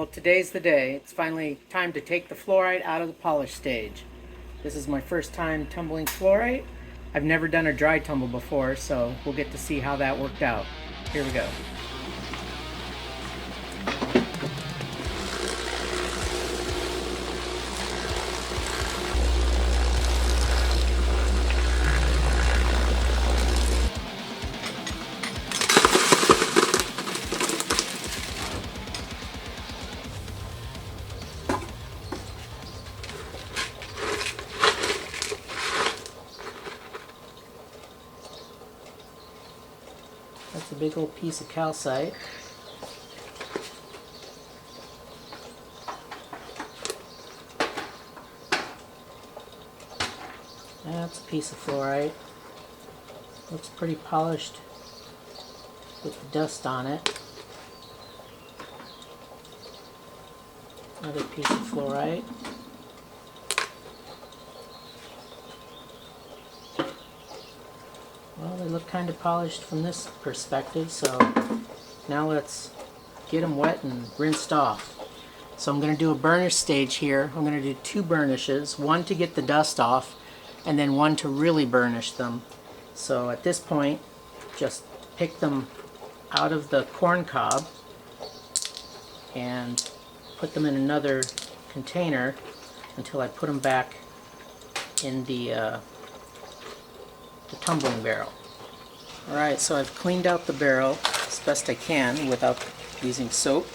Well, today's the day. It's finally time to take the fluorite out of the polish stage. This is my first time tumbling fluorite. I've never done a dry tumble before, so we'll get to see how that worked out. Here we go. That's a big old piece of calcite. That's a piece of fluorite. Looks pretty polished with the dust on it. Another piece of fluorite. Well, they look kind of polished from this perspective, so now let's get them wet and rinsed off. So I'm going to do a burnish stage here. I'm going to do 2 burnishes, one to get the dust off and then one to really burnish them. So at this point, just pick them out of the corn cob and put them in another container until I put them back in the tumbling barrel. Alright, so I've cleaned out the barrel as best I can without using soap.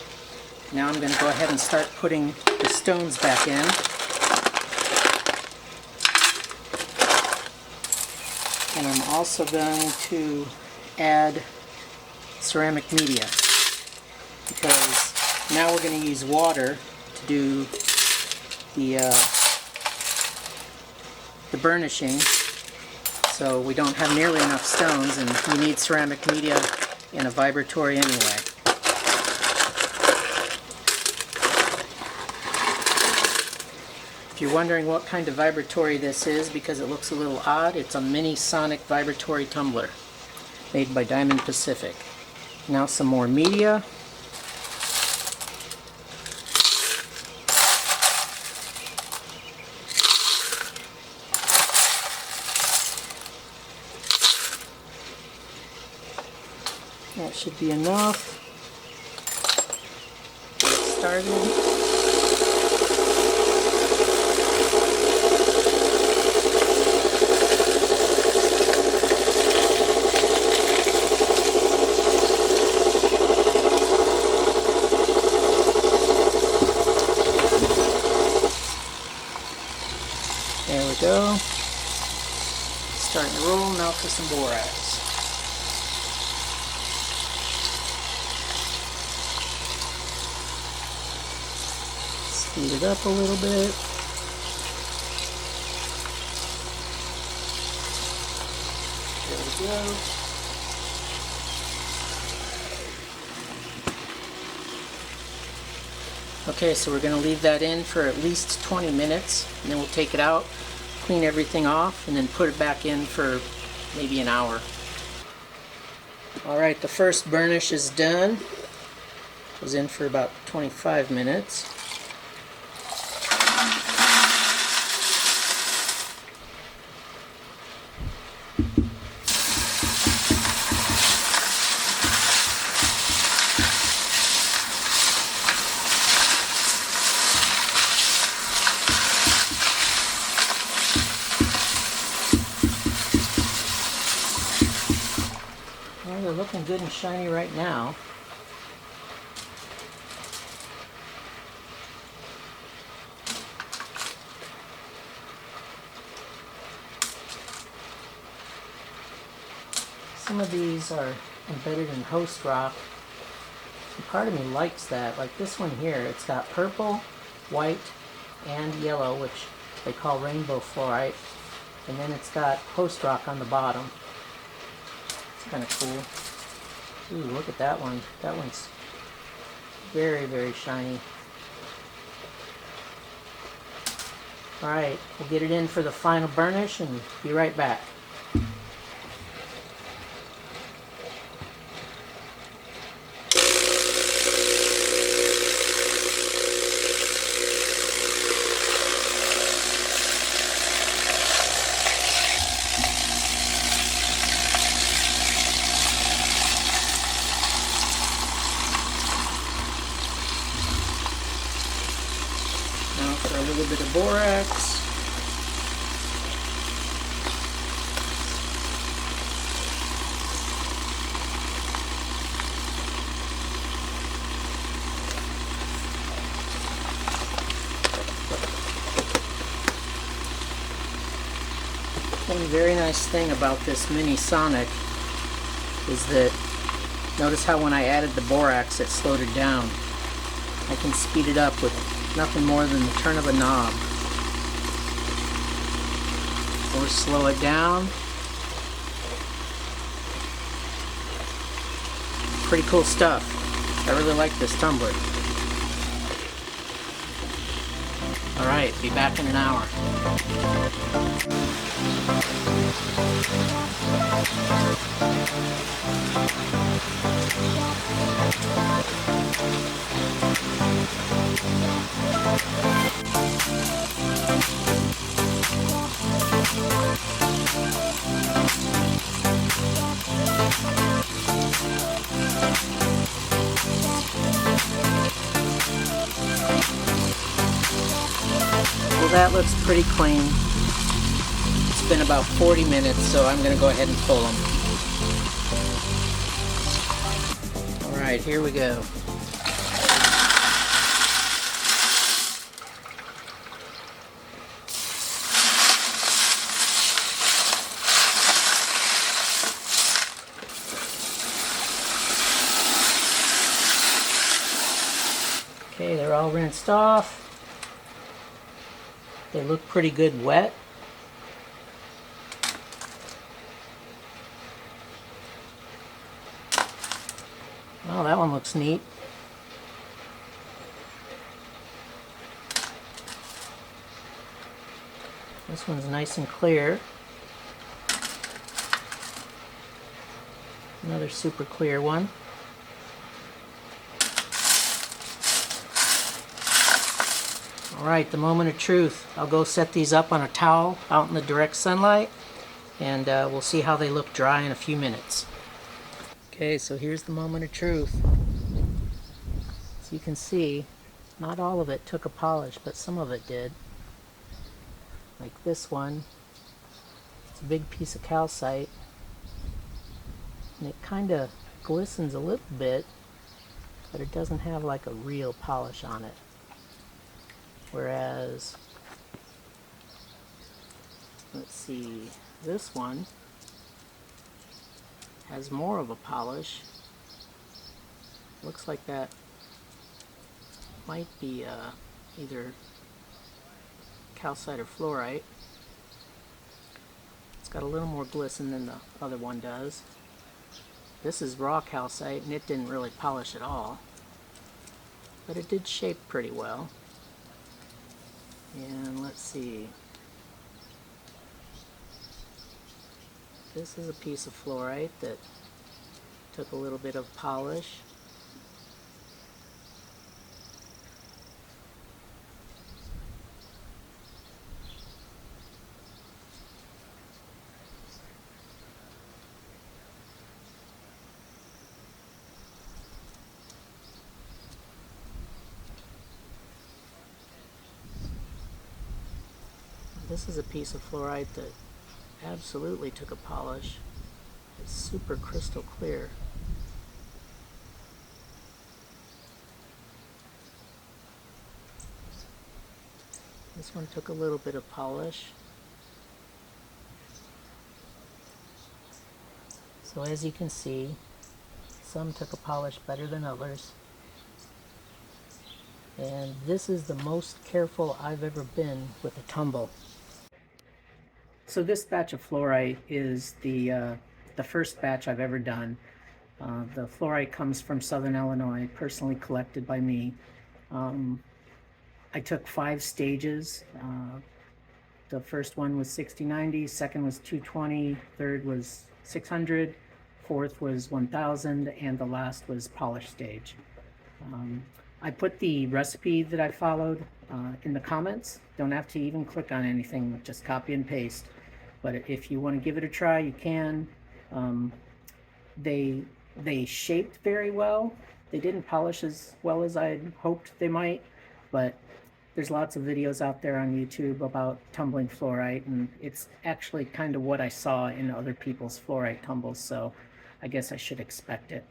Now I'm going to go ahead and start putting the stones back in. And I'm also going to add ceramic media, because now we're going to use water to do the burnishing. So we don't have nearly enough stones, and we need ceramic media in a vibratory anyway. If you're wondering what kind of vibratory this is because it looks a little odd, it's a mini sonic vibratory tumbler made by Diamond Pacific. Now some more media. That should be enough. Get started. There we go. Starting to roll. Now for some borax. Speed it up a little bit. There we go. Okay, so we're going to leave that in for at least 20 minutes, and then we'll take it out, clean everything off, and then put it back in for maybe an hour. Alright, the first burnish is done. It was in for about 25 minutes. Well, they're looking good and shiny right now. Some of these are embedded in host rock. And part of me likes that. Like this one here, it's got purple, white, and yellow, which they call rainbow fluorite. And then it's got host rock on the bottom. It's kind of cool. Ooh, look at that one. That one's very, very shiny. Alright, we'll get it in for the final burnish and be right back. for a little bit of borax. One very nice thing about this mini Sonic is that, notice how when I added the borax it slowed it down. I can speed it up with nothing more than the turn of a knob. Or slow it down. Pretty cool stuff. I really like this tumbler. Alright, be back in an hour. Well, that looks pretty clean. It's been about 40 minutes, so I'm going to go ahead and pull them. Alright, here we go. Okay, they're all rinsed off. They look pretty good wet. Well, that one looks neat. This one's nice and clear. Another super clear one. Alright, the moment of truth. I'll go set these up on a towel out in the direct sunlight, and we'll see how they look dry in a few minutes. Okay, so here's the moment of truth. As you can see, not all of it took a polish, but some of it did. Like this one. It's a big piece of calcite, and it kind of glistens a little bit, but it doesn't have like a real polish on it. Whereas, let's see, this one has more of a polish. Looks like that might be either calcite or fluorite. It's got a little more glisten than the other one does. This is raw calcite, and it didn't really polish at all, but it did shape pretty well. And let's see, this is a piece of fluorite that took a little bit of polish. This is a piece of fluorite that absolutely took a polish. It's super crystal clear. This one took a little bit of polish. So as you can see, some took a polish better than others. And this is the most careful I've ever been with a tumble. So this batch of fluorite is the first batch I've ever done. The fluorite comes from Southern Illinois, personally collected by me. I took 5 stages. The first one was 60-90, second was 220, third was 600, fourth was 1000, and the last was polish stage. I put the recipe that I followed in the comments. Don't have to even click on anything, just copy and paste. But if you want to give it a try, you can. They shaped very well. They didn't polish as well as I hoped they might, but There's lots of videos out there on YouTube about tumbling fluorite, and it's actually kind of what I saw in other people's fluorite tumbles, so I guess I should expect it.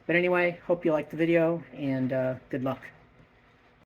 But anyway, hope you liked the video, and good luck.